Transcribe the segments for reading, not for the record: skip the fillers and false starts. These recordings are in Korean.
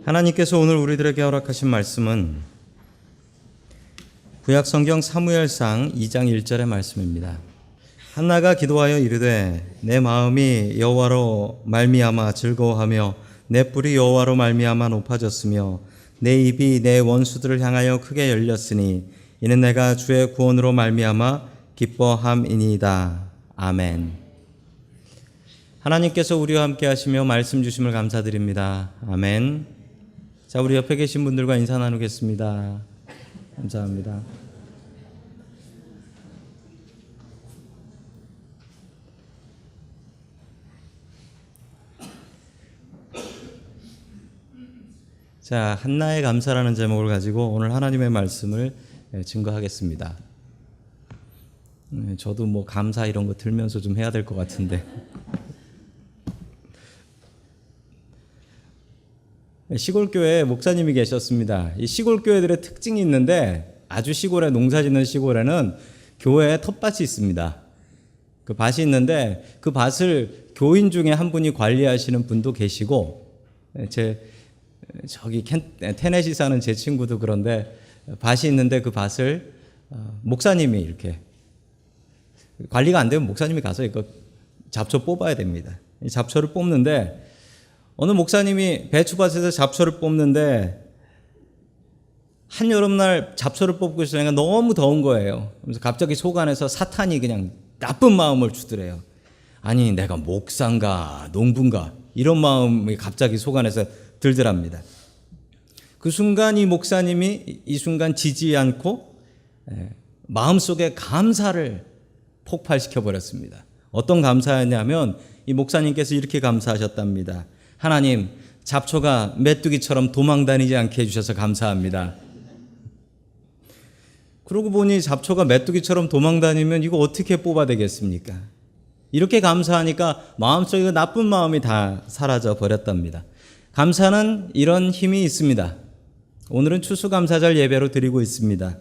하나님께서 오늘 우리들에게 허락하신 말씀은 구약성경 사무엘상 2장 1절의 말씀입니다. 한나가 기도하여 이르되 내 마음이 여호와로 말미암아 즐거워하며 내 뿔이 여호와로 말미암아 높아졌으며 내 입이 내 원수들을 향하여 크게 열렸으니 이는 내가 주의 구원으로 말미암아 기뻐함이니이다. 아멘. 하나님께서 우리와 함께 하시며 말씀 주심을 감사드립니다. 아멘. 자, 우리 옆에 계신 분들과 인사 나누겠습니다. 감사합니다. 자, 한나의 감사라는 제목을 가지고 오늘 하나님의 말씀을 증거하겠습니다. 저도 뭐 감사 이런 거 들면서 좀 해야 될 것 같은데. 시골교회에 목사님이 계셨습니다. 이 시골교회들의 특징이 있는데 아주 시골에 농사 짓는 시골에는 교회에 텃밭이 있습니다. 그 밭이 있는데 그 밭을 교인 중에 한 분이 관리하시는 분도 계시고 저기 테네시 사는 제 친구도 그런데 밭이 있는데 그 밭을 목사님이 이렇게 관리가 안 되면 목사님이 가서 이거 잡초 뽑아야 됩니다. 이 잡초를 뽑는데 어느 목사님이 배추밭에서 잡초를 뽑는데 한여름날 잡초를 뽑고 있으니까 너무 더운 거예요. 그래서 갑자기 속 안에서 사탄이 그냥 나쁜 마음을 주더래요. 아니 내가 목사인가 농부인가 이런 마음이 갑자기 속 안에서 들더랍니다. 그 순간 이 목사님이 이 순간 지지 않고 마음속에 감사를 폭발시켜 버렸습니다. 어떤 감사였냐면 이 목사님께서 이렇게 감사하셨답니다. 하나님, 잡초가 메뚜기처럼 도망다니지 않게 해주셔서 감사합니다. 그러고 보니 잡초가 메뚜기처럼 도망다니면 이거 어떻게 뽑아내겠습니까? 이렇게 감사하니까 마음속에 나쁜 마음이 다 사라져 버렸답니다. 감사는 이런 힘이 있습니다. 오늘은 추수감사절 예배로 드리고 있습니다.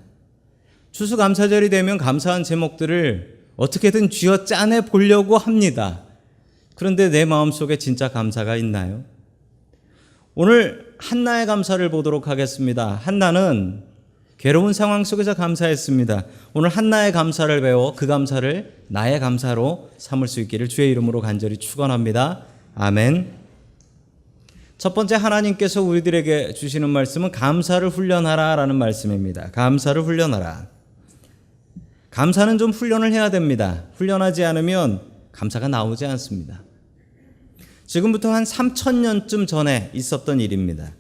추수감사절이 되면 감사한 제목들을 어떻게든 쥐어 짜내 보려고 합니다. 그런데 내 마음속에 진짜 감사가 있나요? 오늘 한나의 감사를 보도록 하겠습니다. 한나는 괴로운 상황 속에서 감사했습니다. 오늘 한나의 감사를 배워 그 감사를 나의 감사로 삼을 수 있기를 주의 이름으로 간절히 축원합니다. 아멘. 첫 번째 하나님께서 우리들에게 주시는 말씀은 감사를 훈련하라 라는 말씀입니다. 감사를 훈련하라. 감사는 좀 훈련을 해야 됩니다. 훈련하지 않으면 감사가 나오지 않습니다. 지금부터 한 3,000년쯤 전에 있었던 일입니다.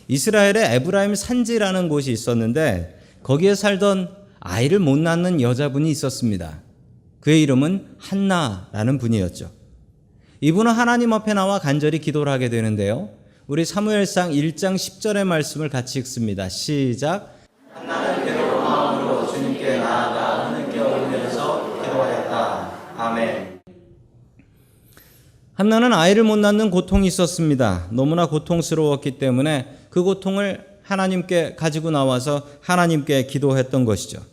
이스라엘에 에브라임 산지라는 곳이 있었는데 거기에 살던 아이를 못 낳는 여자분이 있었습니다. 그의 이름은 한나라는 분이었죠. 이분은 하나님 앞에 나와 간절히 기도를 하게 되는데요. 우리 사무엘상 1장 10절의 말씀을 같이 읽습니다. 시작. 한나는 괴로운 마음으로 주님께 나아가 하늘께 올리면서 기도하였다. 아멘. 한나는 아이를 못 낳는 고통이 있었습니다. 너무나 고통스러웠기 때문에 그 고통을 하나님께 가지고 나와서 하나님께 기도했던 것이죠.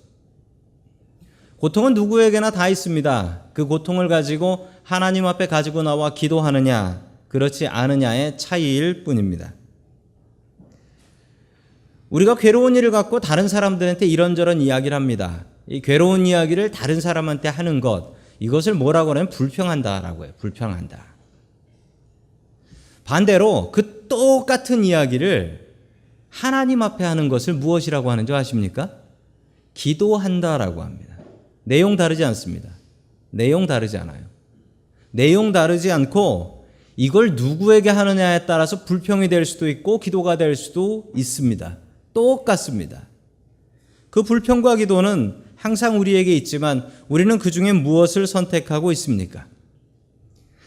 고통은 누구에게나 다 있습니다. 그 고통을 가지고 하나님 앞에 가지고 나와 기도하느냐, 그렇지 않느냐의 차이일 뿐입니다. 우리가 괴로운 일을 갖고 다른 사람들한테 이런저런 이야기를 합니다. 이 괴로운 이야기를 다른 사람한테 하는 것, 이것을 뭐라고 하냐면 불평한다라고 해요. 불평한다. 반대로 그 똑같은 이야기를 하나님 앞에 하는 것을 무엇이라고 하는지 아십니까? 기도한다라고 합니다. 내용 다르지 않습니다. 내용 다르지 않아요. 내용 다르지 않고 이걸 누구에게 하느냐에 따라서 불평이 될 수도 있고 기도가 될 수도 있습니다. 똑같습니다. 그 불평과 기도는 항상 우리에게 있지만 우리는 그 중에 무엇을 선택하고 있습니까?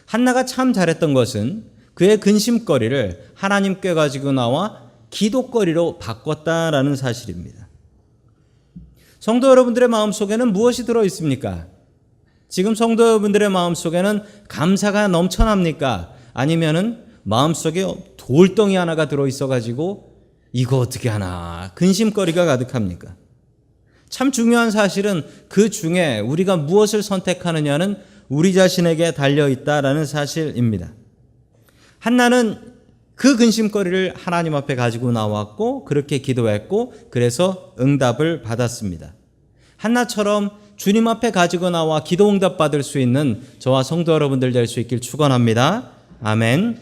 한나가 참 잘했던 것은 그의 근심거리를 하나님께 가지고 나와 기도거리로 바꿨다라는 사실입니다. 성도 여러분들의 마음속에는 무엇이 들어 있습니까? 지금 성도 여러분들의 마음속에는 감사가 넘쳐납니까? 아니면은 마음속에 돌덩이 하나가 들어 있어 가지고 이거 어떻게 하나 근심거리가 가득합니까? 참 중요한 사실은 그 중에 우리가 무엇을 선택하느냐는 우리 자신에게 달려 있다라는 사실입니다. 한나는 그 근심거리를 하나님 앞에 가지고 나왔고 그렇게 기도했고 그래서 응답을 받았습니다. 한나처럼 주님 앞에 가지고 나와 기도 응답 받을 수 있는 저와 성도 여러분들 될 수 있길 축원합니다. 아멘.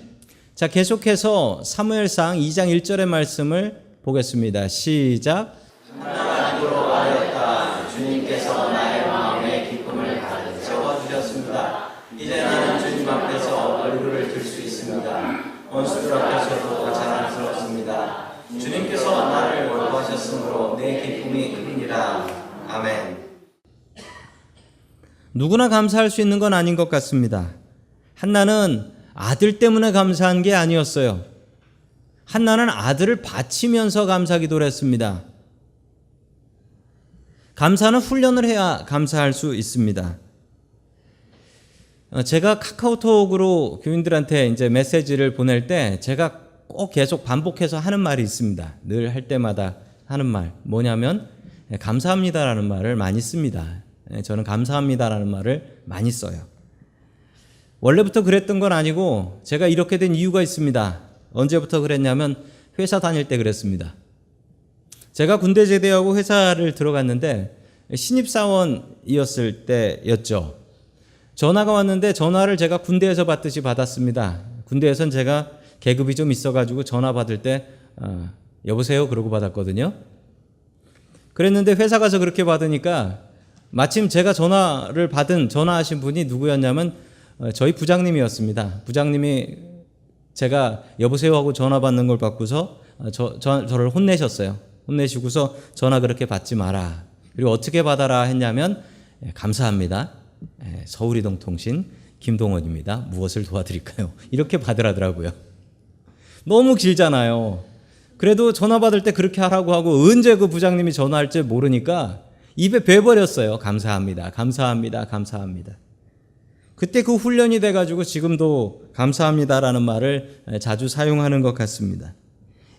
자, 계속해서 사무엘상 2장 1절의 말씀을 보겠습니다. 시작. 한나가 기도로 하였다. 주님께서 나의 마음에 기쁨을 가득 채워주셨습니다. 이제 나는 주님 앞에서 얼굴을 들 수 있습니다. 원수들 앞에서도 자랑스럽습니다. 주님께서 나를 돌보하셨으므로 내 기쁨이 큽니다. 아멘. 누구나 감사할 수 있는 건 아닌 것 같습니다. 한나는 아들 때문에 감사한 게 아니었어요. 한나는 아들을 바치면서 감사 기도를 했습니다. 감사는 훈련을 해야 감사할 수 있습니다. 제가 카카오톡으로 교인들한테 이제 메시지를 보낼 때 제가 꼭 계속 반복해서 하는 말이 있습니다. 늘 할 때마다 하는 말. 뭐냐면 감사합니다라는 말을 많이 씁니다. 저는 감사합니다라는 말을 많이 써요. 원래부터 그랬던 건 아니고 제가 이렇게 된 이유가 있습니다. 언제부터 그랬냐면 회사 다닐 때 그랬습니다. 제가 군대 제대하고 회사를 들어갔는데 신입사원이었을 때였죠. 전화가 왔는데 전화를 제가 군대에서 받듯이 받았습니다. 군대에선 제가 계급이 좀 있어가지고 전화 받을 때 여보세요 그러고 받았거든요. 그랬는데 회사 가서 그렇게 받으니까 마침 제가 전화하신 분이 누구였냐면 저희 부장님이었습니다. 부장님이 제가 여보세요 하고 전화 받는 걸 받고서 저를 혼내셨어요. 혼내시고서 전화 그렇게 받지 마라. 그리고 어떻게 받아라 했냐면 감사합니다. 서울이동통신 김동원입니다. 무엇을 도와드릴까요? 이렇게 받으라더라고요. 너무 길잖아요. 그래도 전화 받을 때 그렇게 하라고 하고 언제 그 부장님이 전화할 줄 모르니까 입에 배버렸어요. 감사합니다. 감사합니다. 감사합니다. 그때 그 훈련이 돼가지고 지금도 감사합니다라는 말을 자주 사용하는 것 같습니다.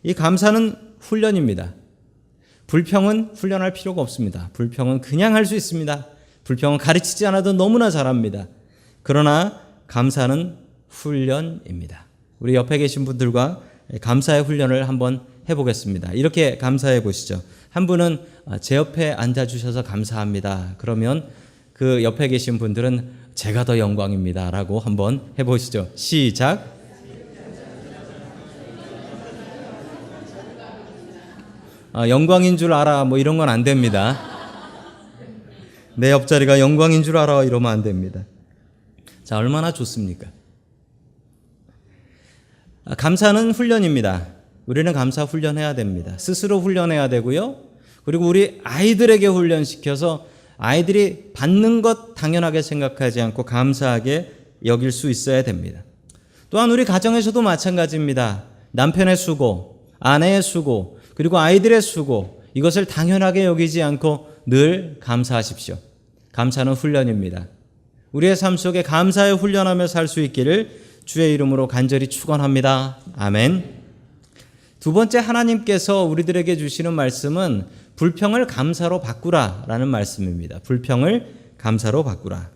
이 감사는 훈련입니다. 불평은 훈련할 필요가 없습니다. 불평은 그냥 할 수 있습니다. 불평은 가르치지 않아도 너무나 잘합니다. 그러나 감사는 훈련입니다. 우리 옆에 계신 분들과 감사의 훈련을 한번 해보겠습니다. 이렇게 감사해 보시죠. 한 분은 제 옆에 앉아주셔서 감사합니다. 그러면 그 옆에 계신 분들은 제가 더 영광입니다. 라고 한번 해보시죠. 시작. 영광인 줄 알아. 뭐 이런 건 안 됩니다. 내 옆자리가 영광인 줄 알아. 이러면 안 됩니다. 자, 얼마나 좋습니까? 감사는 훈련입니다. 우리는 감사 훈련해야 됩니다. 스스로 훈련해야 되고요. 그리고 우리 아이들에게 훈련시켜서 아이들이 받는 것 당연하게 생각하지 않고 감사하게 여길 수 있어야 됩니다. 또한 우리 가정에서도 마찬가지입니다. 남편의 수고, 아내의 수고, 그리고 아이들의 수고, 이것을 당연하게 여기지 않고 늘 감사하십시오. 감사는 훈련입니다. 우리의 삶 속에 감사에 훈련하며 살 수 있기를 주의 이름으로 간절히 축원합니다. 아멘. 두 번째, 하나님께서 우리들에게 주시는 말씀은 불평을 감사로 바꾸라라는 말씀입니다. 불평을 감사로 바꾸라.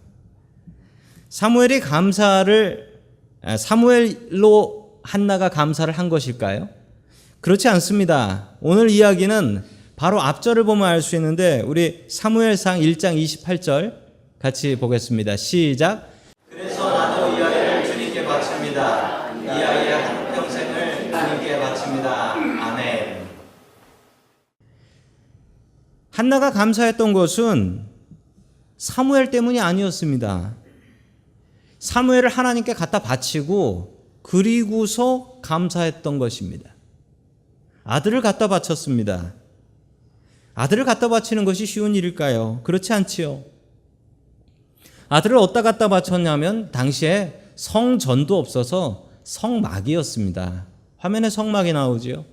사무엘로 한나가 감사를 한 것일까요? 그렇지 않습니다. 오늘 이야기는 바로 앞절을 보면 알 수 있는데 우리 사무엘상 1장 28절 같이 보겠습니다. 시작. 그래서 나도 이 아이를 주님께 바칩니다. 이 아이의 한평생을 주님께 바칩니다. 아멘. 한나가 감사했던 것은 사무엘 때문이 아니었습니다. 사무엘을 하나님께 갖다 바치고 그리고서 감사했던 것입니다. 아들을 갖다 바쳤습니다. 아들을 갖다 바치는 것이 쉬운 일일까요? 그렇지 않지요. 아들을 어디다 갖다 바쳤냐면 당시에 성전도 없어서 성막이었습니다. 화면에 성막이 나오지요.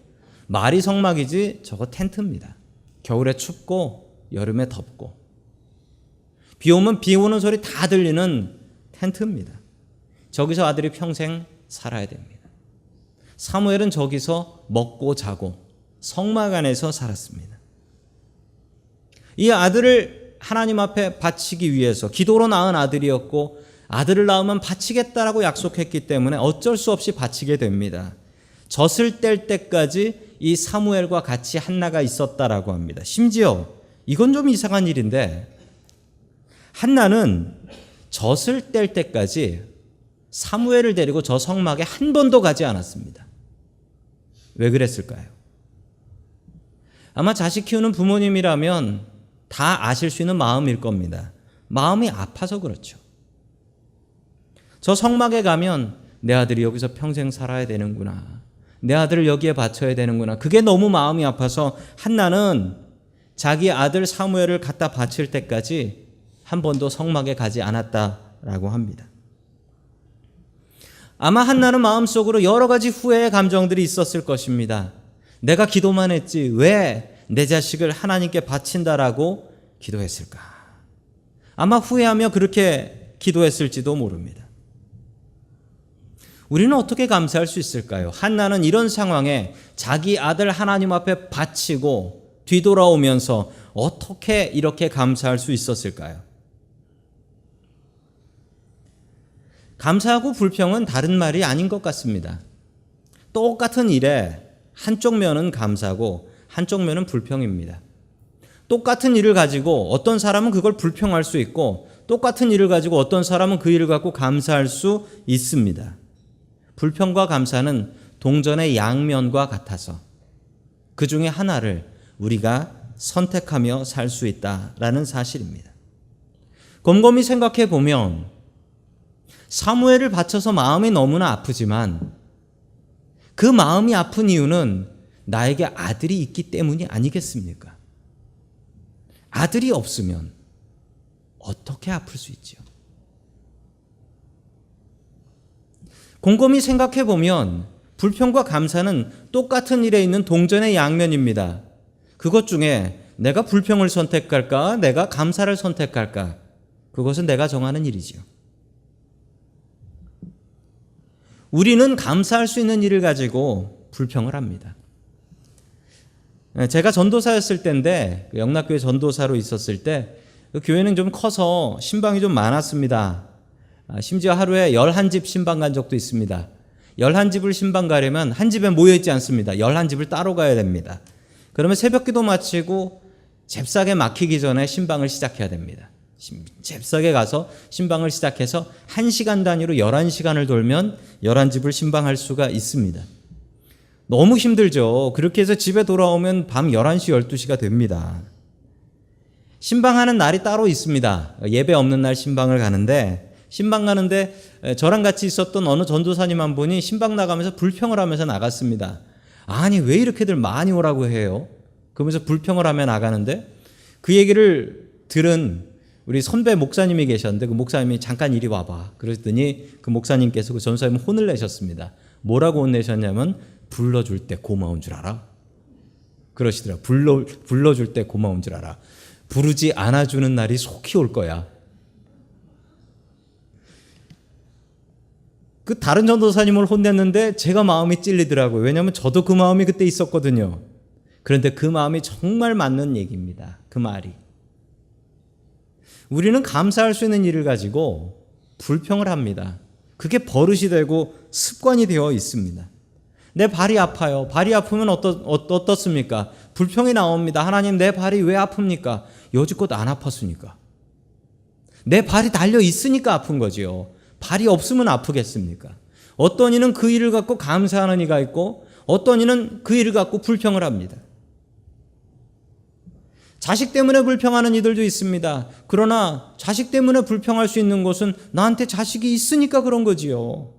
말이 성막이지 저거 텐트입니다. 겨울에 춥고 여름에 덥고 비 오면 비 오는 소리 다 들리는 텐트입니다. 저기서 아들이 평생 살아야 됩니다. 사무엘은 저기서 먹고 자고 성막 안에서 살았습니다. 이 아들을 하나님 앞에 바치기 위해서 기도로 낳은 아들이었고 아들을 낳으면 바치겠다라고 약속했기 때문에 어쩔 수 없이 바치게 됩니다. 젖을 뗄 때까지 이 사무엘과 같이 한나가 있었다라고 합니다. 심지어 이건 좀 이상한 일인데 한나는 젖을 뗄 때까지 사무엘을 데리고 저 성막에 한 번도 가지 않았습니다. 왜 그랬을까요? 아마 자식 키우는 부모님이라면 다 아실 수 있는 마음일 겁니다. 마음이 아파서 그렇죠. 저 성막에 가면 내 아들이 여기서 평생 살아야 되는구나. 내 아들을 여기에 바쳐야 되는구나. 그게 너무 마음이 아파서 한나는 자기 아들 사무엘을 갖다 바칠 때까지 한 번도 성막에 가지 않았다라고 합니다. 아마 한나는 마음속으로 여러 가지 후회의 감정들이 있었을 것입니다. 내가 기도만 했지 왜 내 자식을 하나님께 바친다라고 기도했을까? 아마 후회하며 그렇게 기도했을지도 모릅니다. 우리는 어떻게 감사할 수 있을까요? 한나는 이런 상황에 자기 아들 하나님 앞에 바치고 뒤돌아오면서 어떻게 이렇게 감사할 수 있었을까요? 감사하고 불평은 다른 말이 아닌 것 같습니다. 똑같은 일에 한쪽 면은 감사고 한쪽 면은 불평입니다. 똑같은 일을 가지고 어떤 사람은 그걸 불평할 수 있고 똑같은 일을 가지고 어떤 사람은 그 일을 갖고 감사할 수 있습니다. 불평과 감사는 동전의 양면과 같아서 그 중에 하나를 우리가 선택하며 살 수 있다라는 사실입니다. 곰곰이 생각해 보면 사무엘을 바쳐서 마음이 너무나 아프지만 그 마음이 아픈 이유는 나에게 아들이 있기 때문이 아니겠습니까? 아들이 없으면 어떻게 아플 수 있지요? 곰곰이 생각해 보면 불평과 감사는 똑같은 일에 있는 동전의 양면입니다. 그것 중에 내가 불평을 선택할까, 내가 감사를 선택할까, 그것은 내가 정하는 일이지요. 우리는 감사할 수 있는 일을 가지고 불평을 합니다. 제가 전도사였을 때인데 영락교회 전도사로 있었을 때 그 교회는 좀 커서 신방이 좀 많았습니다. 심지어 하루에 11집 신방 간 적도 있습니다. 11집을 신방 가려면 한 집에 모여있지 않습니다. 11집을 따로 가야 됩니다. 그러면 새벽기도 마치고 잽싸게 막히기 전에 신방을 시작해야 됩니다. 잽싸게 가서 신방을 시작해서 1시간 단위로 11시간을 돌면 11집을 신방할 수가 있습니다. 너무 힘들죠. 그렇게 해서 집에 돌아오면 밤 11시, 12시가 됩니다. 신방하는 날이 따로 있습니다. 예배 없는 날 신방을 가는데 신방 가는데 저랑 같이 있었던 어느 전도사님 한 분이 신방 나가면서 불평을 하면서 나갔습니다. 아니 왜 이렇게들 많이 오라고 해요? 그러면서 불평을 하며 나가는데 그 얘기를 들은 우리 선배 목사님이 계셨는데 그 목사님이 잠깐 이리 와봐. 그랬더니 그 목사님께서 그 전사님 혼을 내셨습니다. 뭐라고 혼내셨냐면 불러줄 때 고마운 줄 알아? 그러시더라. 불러줄 때 고마운 줄 알아. 부르지 않아주는 날이 속히 올 거야. 그 다른 전도사님을 혼냈는데 제가 마음이 찔리더라고요. 왜냐하면 저도 그 마음이 그때 있었거든요. 그런데 그 마음이 정말 맞는 얘기입니다. 그 말이. 우리는 감사할 수 있는 일을 가지고 불평을 합니다. 그게 버릇이 되고 습관이 되어 있습니다. 내 발이 아파요. 발이 아프면 어떻습니까? 불평이 나옵니다. 하나님 내 발이 왜 아픕니까? 여지껏 안 아팠으니까. 내 발이 달려 있으니까 아픈 거지요. 발이 없으면 아프겠습니까? 어떤 이는 그 일을 갖고 감사하는 이가 있고 어떤 이는 그 일을 갖고 불평을 합니다. 자식 때문에 불평하는 이들도 있습니다. 그러나 자식 때문에 불평할 수 있는 것은 나한테 자식이 있으니까 그런 거지요.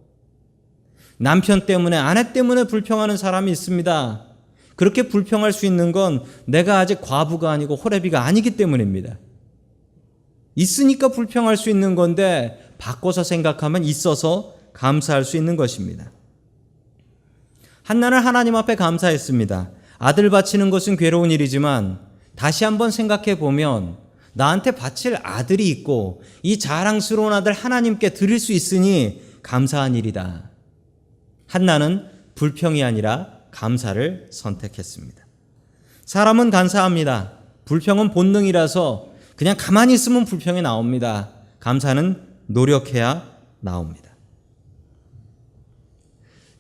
남편 때문에 아내 때문에 불평하는 사람이 있습니다. 그렇게 불평할 수 있는 건 내가 아직 과부가 아니고 호레비가 아니기 때문입니다. 있으니까 불평할 수 있는 건데 바꿔서 생각하면 있어서 감사할 수 있는 것입니다. 한나는 하나님 앞에 감사했습니다. 아들 바치는 것은 괴로운 일이지만 다시 한번 생각해 보면 나한테 바칠 아들이 있고 이 자랑스러운 아들 하나님께 드릴 수 있으니 감사한 일이다. 한나는 불평이 아니라 감사를 선택했습니다. 사람은 감사합니다. 불평은 본능이라서 그냥 가만히 있으면 불평이 나옵니다. 감사는 노력해야 나옵니다.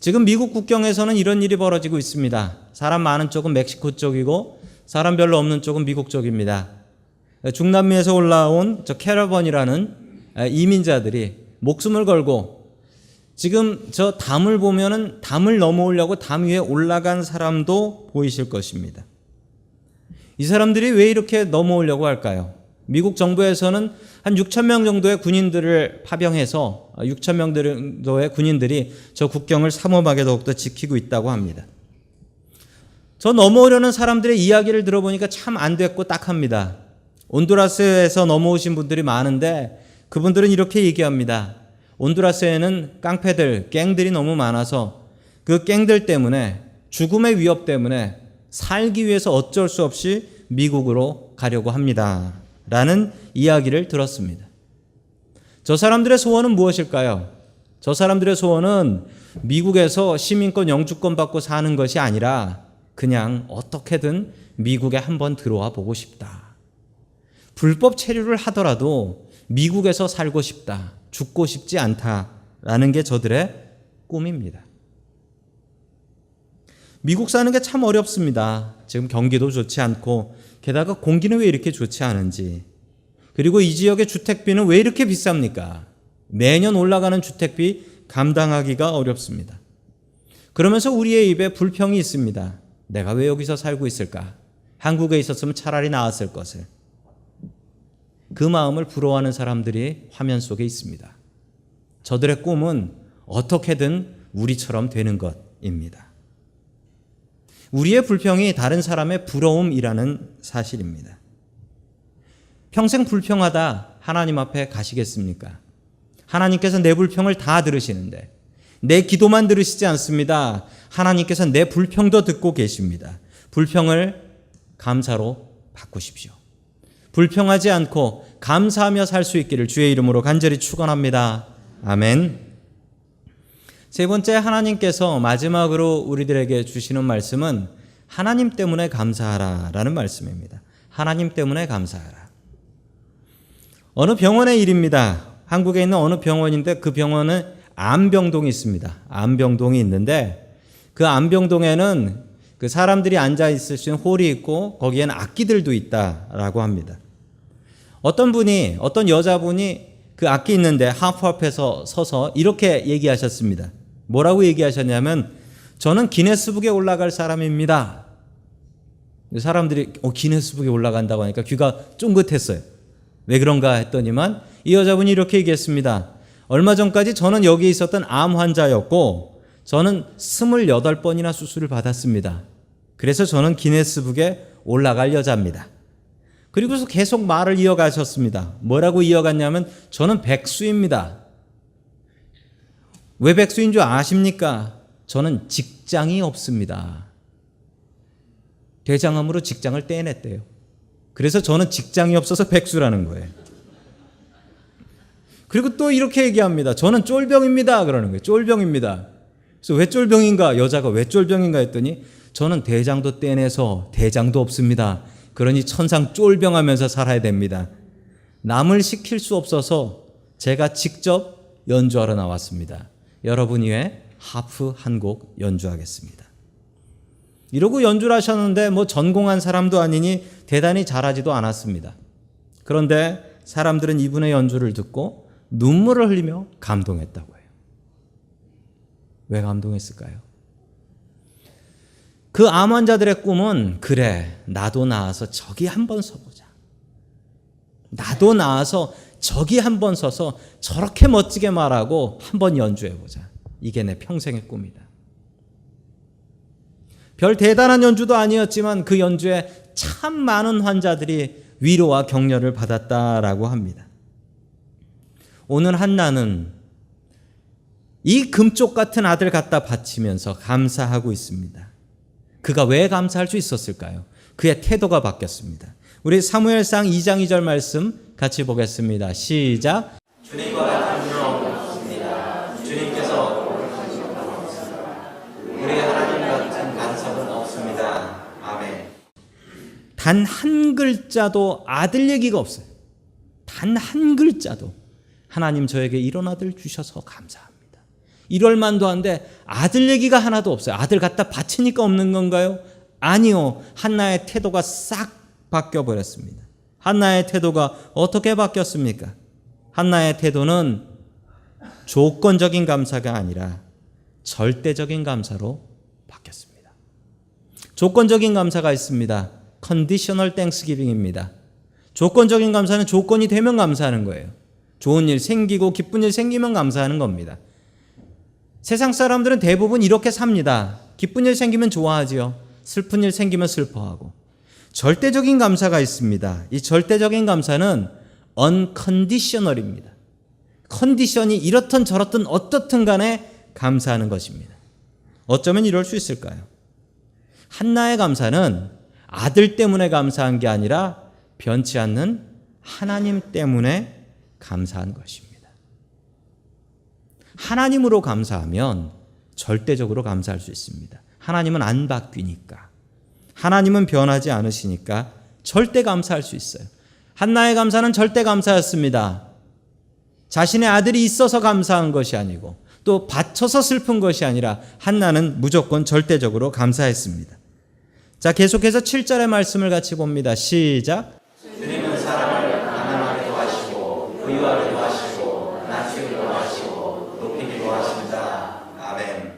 지금 미국 국경에서는 이런 일이 벌어지고 있습니다. 사람 많은 쪽은 멕시코 쪽이고 사람 별로 없는 쪽은 미국 쪽입니다. 중남미에서 올라온 저 캐러번이라는 이민자들이 목숨을 걸고 지금 저 담을 보면은 담을 넘어오려고 담 위에 올라간 사람도 보이실 것입니다. 이 사람들이 왜 이렇게 넘어오려고 할까요? 미국 정부에서는 한 6천 명 정도의 군인들을 파병해서 6천 명 정도의 군인들이 저 국경을 삼엄하게 더욱더 지키고 있다고 합니다. 저 넘어오려는 사람들의 이야기를 들어보니까 참 안 됐고 딱합니다. 온두라스에서 넘어오신 분들이 많은데 그분들은 이렇게 얘기합니다. 온두라스에는 깡패들, 갱들이 너무 많아서 그 갱들 때문에 죽음의 위협 때문에 살기 위해서 어쩔 수 없이 미국으로 가려고 합니다. 라는 이야기를 들었습니다. 저 사람들의 소원은 무엇일까요? 저 사람들의 소원은 미국에서 시민권, 영주권 받고 사는 것이 아니라 그냥 어떻게든 미국에 한번 들어와 보고 싶다. 불법 체류를 하더라도 미국에서 살고 싶다. 죽고 싶지 않다라는 게 저들의 꿈입니다. 미국 사는 게 참 어렵습니다. 지금 경기도 좋지 않고 게다가 공기는 왜 이렇게 좋지 않은지, 그리고 이 지역의 주택비는 왜 이렇게 비쌉니까? 매년 올라가는 주택비 감당하기가 어렵습니다. 그러면서 우리의 입에 불평이 있습니다. 내가 왜 여기서 살고 있을까? 한국에 있었으면 차라리 나았을 것을. 그 마음을 부러워하는 사람들이 화면 속에 있습니다. 저들의 꿈은 어떻게든 우리처럼 되는 것입니다. 우리의 불평이 다른 사람의 부러움이라는 사실입니다. 평생 불평하다 하나님 앞에 가시겠습니까? 하나님께서 내 불평을 다 들으시는데 내 기도만 들으시지 않습니다. 하나님께서 내 불평도 듣고 계십니다. 불평을 감사로 바꾸십시오. 불평하지 않고 감사하며 살 수 있기를 주의 이름으로 간절히 축원합니다. 아멘. 세 번째, 하나님께서 마지막으로 우리들에게 주시는 말씀은 하나님 때문에 감사하라라는 말씀입니다. 하나님 때문에 감사하라. 어느 병원의 일입니다. 한국에 있는 어느 병원인데 그 병원은 암병동이 있습니다. 암병동이 있는데 그 암병동에는 그 사람들이 앉아 있을 수 있는 홀이 있고 거기에는 악기들도 있다라고 합니다. 어떤 여자분이 그 악기 있는데 하프 앞에서 서서 이렇게 얘기하셨습니다. 뭐라고 얘기하셨냐면 저는 기네스북에 올라갈 사람입니다. 사람들이 기네스북에 올라간다고 하니까 귀가 쫑긋했어요. 왜 그런가 했더니만 이 여자분이 이렇게 얘기했습니다. 얼마 전까지 저는 여기 있었던 암 환자였고 저는 28번이나 수술을 받았습니다. 그래서 저는 기네스북에 올라갈 여자입니다. 그리고서 계속 말을 이어가셨습니다. 뭐라고 이어갔냐면 저는 백수입니다. 왜 백수인 줄 아십니까? 저는 직장이 없습니다. 대장암으로 직장을 떼냈대요. 그래서 저는 직장이 없어서 백수라는 거예요. 그리고 또 이렇게 얘기합니다. 저는 쫄병입니다. 그러는 거예요. 쫄병입니다. 그래서 왜 쫄병인가? 여자가 왜 쫄병인가 했더니 저는 대장도 떼내서 대장도 없습니다. 그러니 천상 쫄병하면서 살아야 됩니다. 남을 시킬 수 없어서 제가 직접 연주하러 나왔습니다. 여러분 위해 하프 한 곡 연주하겠습니다. 이러고 연주를 하셨는데 뭐 전공한 사람도 아니니 대단히 잘하지도 않았습니다. 그런데 사람들은 이분의 연주를 듣고 눈물을 흘리며 감동했다고 해요. 왜 감동했을까요? 그 암 환자들의 꿈은 그래 나도 나아서 저기 한번 서보자. 나도 나아서 저기 한번 서서 저렇게 멋지게 말하고 한번 연주해보자. 이게 내 평생의 꿈이다. 별 대단한 연주도 아니었지만 그 연주에 참 많은 환자들이 위로와 격려를 받았다라고 합니다. 오늘 한나는 이 금쪽 같은 아들 갖다 바치면서 감사하고 있습니다. 그가 왜 감사할 수 있었을까요? 그의 태도가 바뀌었습니다. 우리 사무엘상 2장 2절 말씀 같이 보겠습니다. 시작. 주님과 같은 분은 없습니다. 주님께서 우리 하나님 같은 간섭은 없습니다. 아멘. 단 한 글자도 아들 얘기가 없어요. 단 한 글자도 하나님 저에게 이런 아들 주셔서 감사합니다. 이럴 만도 한데 아들 얘기가 하나도 없어요. 아들 갖다 바치니까 없는 건가요? 아니요. 한나의 태도가 싹 바뀌어 버렸습니다. 한나의 태도가 어떻게 바뀌었습니까? 한나의 태도는 조건적인 감사가 아니라 절대적인 감사로 바뀌었습니다. 조건적인 감사가 있습니다. 컨디셔널 땡스기빙입니다. 조건적인 감사는 조건이 되면 감사하는 거예요. 좋은 일 생기고 기쁜 일 생기면 감사하는 겁니다. 세상 사람들은 대부분 이렇게 삽니다. 기쁜 일 생기면 좋아하지요. 슬픈 일 생기면 슬퍼하고. 절대적인 감사가 있습니다. 이 절대적인 감사는 unconditional입니다. 컨디션이 이렇든 저렇든 어떻든 간에 감사하는 것입니다. 어쩌면 이럴 수 있을까요? 한나의 감사는 아들 때문에 감사한 게 아니라 변치 않는 하나님 때문에 감사한 것입니다. 하나님으로 감사하면 절대적으로 감사할 수 있습니다. 하나님은 안 바뀌니까. 하나님은 변하지 않으시니까 절대 감사할 수 있어요. 한나의 감사는 절대 감사였습니다. 자신의 아들이 있어서 감사한 것이 아니고 또 바쳐서 슬픈 것이 아니라 한나는 무조건 절대적으로 감사했습니다. 자, 계속해서 7절의 말씀을 같이 봅니다. 시작. 주님은 사람을 가난하게도 하시고 부유하게도 하시고 낮추기도 하시고 높이기도 하신다. 아멘.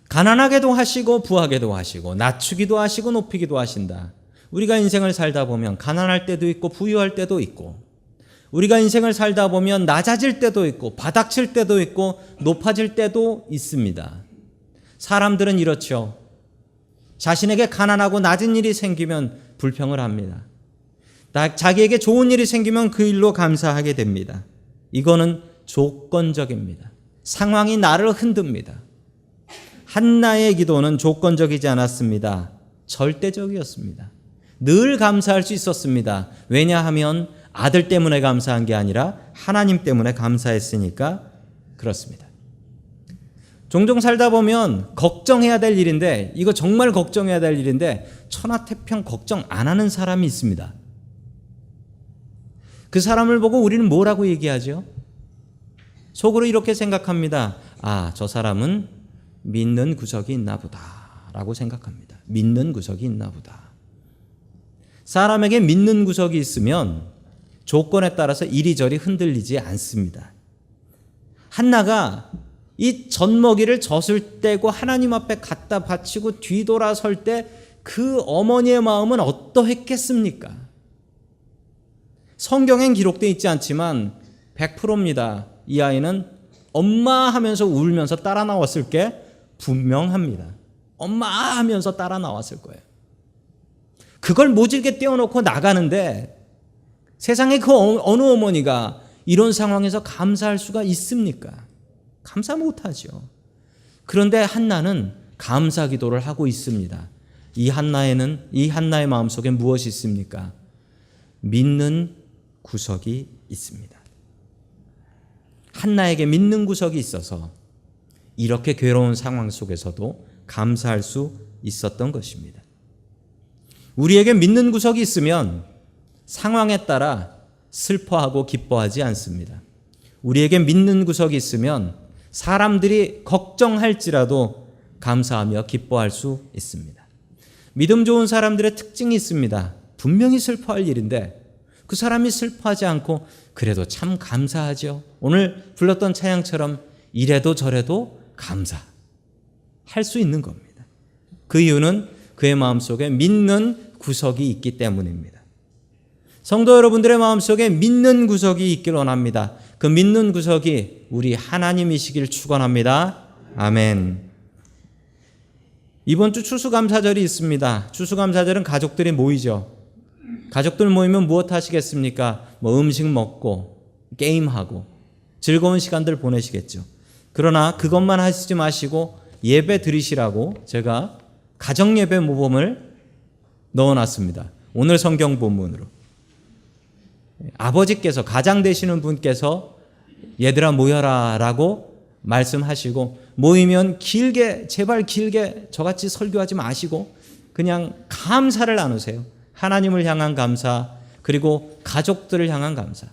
가난하게도 하시고 부하게도 하시고 낮추기도 하시고 높이기도 하신다. 우리가 인생을 살다 보면 가난할 때도 있고 부유할 때도 있고, 우리가 인생을 살다 보면 낮아질 때도 있고 바닥칠 때도 있고 높아질 때도 있습니다. 사람들은 이렇죠. 자신에게 가난하고 낮은 일이 생기면 불평을 합니다. 자기에게 좋은 일이 생기면 그 일로 감사하게 됩니다. 이거는 조건적입니다. 상황이 나를 흔듭니다. 한나의 기도는 조건적이지 않았습니다. 절대적이었습니다. 늘 감사할 수 있었습니다. 왜냐하면 아들 때문에 감사한 게 아니라 하나님 때문에 감사했으니까 그렇습니다. 종종 살다 보면 걱정해야 될 일인데, 이거 정말 걱정해야 될 일인데 천하태평 걱정 안 하는 사람이 있습니다. 그 사람을 보고 우리는 뭐라고 얘기하죠? 속으로 이렇게 생각합니다. 아, 저 사람은 믿는 구석이 있나 보다 라고 생각합니다. 믿는 구석이 있나 보다. 사람에게 믿는 구석이 있으면 조건에 따라서 이리저리 흔들리지 않습니다. 한나가 이 젖먹이를 젖을 떼고 하나님 앞에 갖다 바치고 뒤돌아설 때 그 어머니의 마음은 어떠했겠습니까? 성경엔 기록되어 있지 않지만 100%입니다. 이 아이는 엄마 하면서 울면서 따라 나왔을 게 분명합니다. 엄마 하면서 따라 나왔을 거예요. 그걸 모질게 떼어놓고 나가는데 세상에 그 어느 어머니가 이런 상황에서 감사할 수가 있습니까? 감사 못하죠. 그런데 한나는 감사 기도를 하고 있습니다. 이 한나의 마음속에 무엇이 있습니까? 믿는 구석이 있습니다. 한나에게 믿는 구석이 있어서 이렇게 괴로운 상황 속에서도 감사할 수 있었던 것입니다. 우리에게 믿는 구석이 있으면 상황에 따라 슬퍼하고 기뻐하지 않습니다. 우리에게 믿는 구석이 있으면 사람들이 걱정할지라도 감사하며 기뻐할 수 있습니다. 믿음 좋은 사람들의 특징이 있습니다. 분명히 슬퍼할 일인데 그 사람이 슬퍼하지 않고 그래도 참 감사하죠. 오늘 불렀던 찬양처럼 이래도 저래도 감사할 수 있는 겁니다. 그 이유는 그의 마음속에 믿는 구석이 있기 때문입니다. 성도 여러분들의 마음속에 믿는 구석이 있길 원합니다. 그 믿는 구석이 우리 하나님이시길 축원합니다. 아멘. 이번 주 추수감사절이 있습니다. 추수감사절은 가족들이 모이죠. 가족들 모이면 무엇 하시겠습니까? 음식 먹고 게임하고 즐거운 시간들 보내시겠죠. 그러나 그것만 하시지 마시고 예배 드리시라고 제가 가정예배 모범을 넣어놨습니다. 오늘 성경 본문으로. 아버지께서, 가장 되시는 분께서 얘들아 모여라 라고 말씀하시고, 모이면 길게, 제발 길게 저같이 설교하지 마시고 그냥 감사를 나누세요. 하나님을 향한 감사, 그리고 가족들을 향한 감사.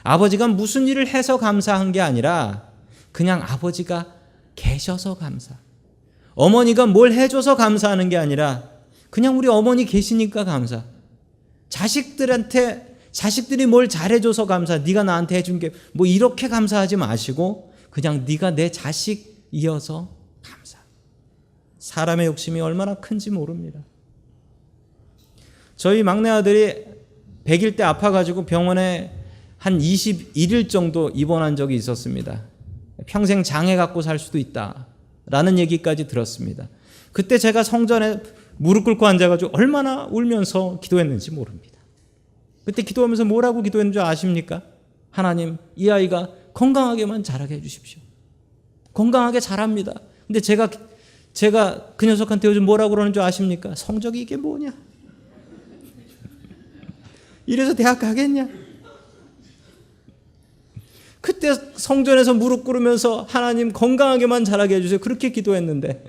아버지가 무슨 일을 해서 감사한 게 아니라 그냥 아버지가 계셔서 감사. 어머니가 뭘 해줘서 감사하는 게 아니라 그냥 우리 어머니 계시니까 감사. 자식들이 뭘 잘해줘서 감사. 네가 나한테 해준 게 뭐 이렇게 감사하지 마시고 그냥 네가 내 자식이어서 감사. 사람의 욕심이 얼마나 큰지 모릅니다. 저희 막내 아들이 100일 때 아파가지고 병원에 한 21일 정도 입원한 적이 있었습니다. 평생 장애 갖고 살 수도 있다라는 얘기까지 들었습니다. 그때 제가 성전에 무릎 꿇고 앉아가지고 얼마나 울면서 기도했는지 모릅니다. 그때 기도하면서 뭐라고 기도했는지 아십니까? 하나님, 이 아이가 건강하게만 자라게 해주십시오. 건강하게 자랍니다. 근데 제가 그 녀석한테 요즘 뭐라고 그러는 줄 아십니까? 성적이 이게 뭐냐? 이래서 대학 가겠냐? 그때 성전에서 무릎 꿇으면서 하나님 건강하게만 자라게 해주세요. 그렇게 기도했는데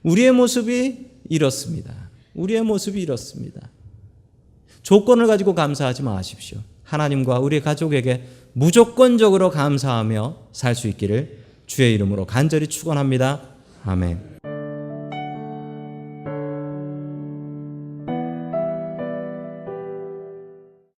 우리의 모습이 이렇습니다. 우리의 모습이 이렇습니다. 조건을 가지고 감사하지 마십시오. 하나님과 우리 가족에게 무조건적으로 감사하며 살 수 있기를 주의 이름으로 간절히 축원합니다. 아멘.